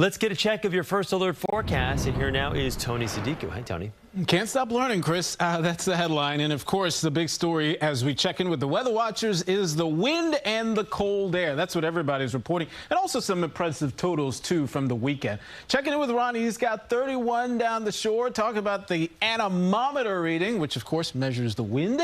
Let's get a check of your first alert forecast. And here now is Tony Sadiku. Hi, Tony. Can't stop learning, Chris. That's the headline. And of course, the big story as we check in with the weather watchers is the wind and the cold air. That's what everybody's reporting. And also some impressive totals, too, from the weekend. Checking in with Ronnie. He's got 31 down the shore. Talking about the anemometer reading, which, of course, measures the wind.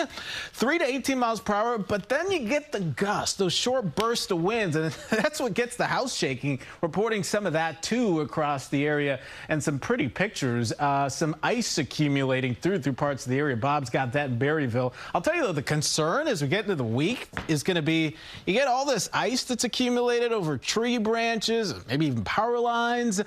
3 to 18 miles per hour. But then you get the gusts, those short bursts of winds. And that's what gets the house shaking. Reporting some of that, too, across the area. And some pretty pictures. Some ice accumulating through parts of the area. Bob's got that in Berryville. I'll tell you, though, the concern as we get into the week is going to be you get all this ice that's accumulated over tree branches, maybe even power lines.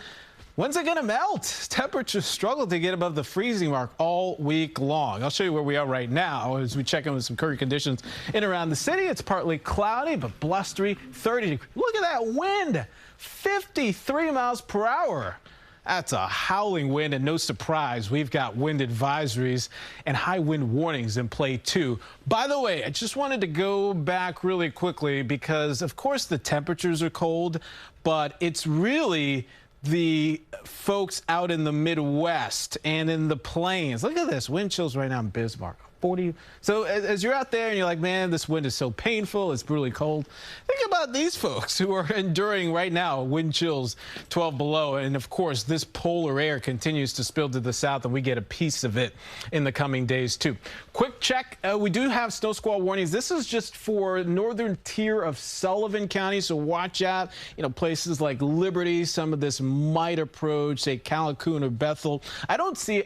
When's it going to melt? Temperatures struggle to get above the freezing mark all week long. I'll show you where we are right now as we check in with some current conditions in and around the city. It's partly cloudy, but blustery, 30 degrees. Look at that wind, 53 miles per hour. That's a howling wind, and no surprise, we've got wind advisories and high wind warnings in play, too. By the way, I just wanted to go back really quickly because, of course, the temperatures are cold, but it's really the folks out in the Midwest and in the plains. Look at this, wind chills right now in Bismarck. 40. So as you're out there and you're like, man, this wind is so painful, it's brutally cold. Think about these folks who are enduring right now wind chills 12 below. And of course, this polar air continues to spill to the south, and we get a piece of it in the coming days, too. Quick check. We do have snow squall warnings. This is just for northern tier of Sullivan County. So watch out. You know, places like Liberty, some of this might approach, say Callicoon or Bethel. I don't see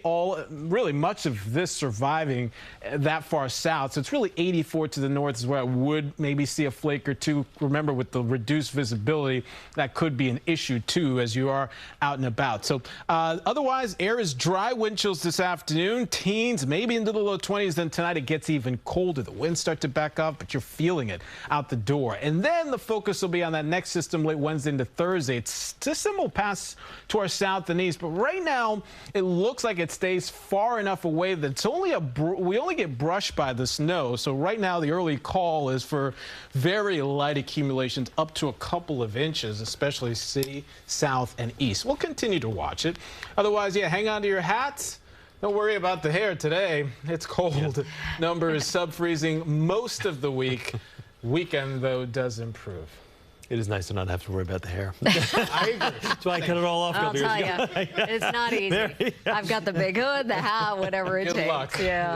really much of this surviving that far south. So it's really 84 to the north is where I would maybe see a flake or two. Remember, with the reduced visibility, that could be an issue, too, as you are out and about. So otherwise, air is dry. Wind chills this afternoon. Teens, maybe into the low 20s. Then tonight it gets even colder. The winds start to back up, but you're feeling it out the door. And then the focus will be on that next system late Wednesday into Thursday. It's system will pass to our south and east, but right now it looks like it stays far enough away that it's only we only get brushed by the snow. So right now the early call is for very light accumulations up to a couple of inches, especially city, south, and east. We'll continue to watch it. Otherwise, yeah, hang on to your hats. Don't worry about the hair today. It's cold. Yeah. Numbers sub-freezing most of the week. Weekend, though, does improve. It is nice to not have to worry about the hair. I agree. That's why I cut it all off. I'll tell you, it's not easy. I've got the big hood, the hat, whatever it takes. Good luck. Yeah.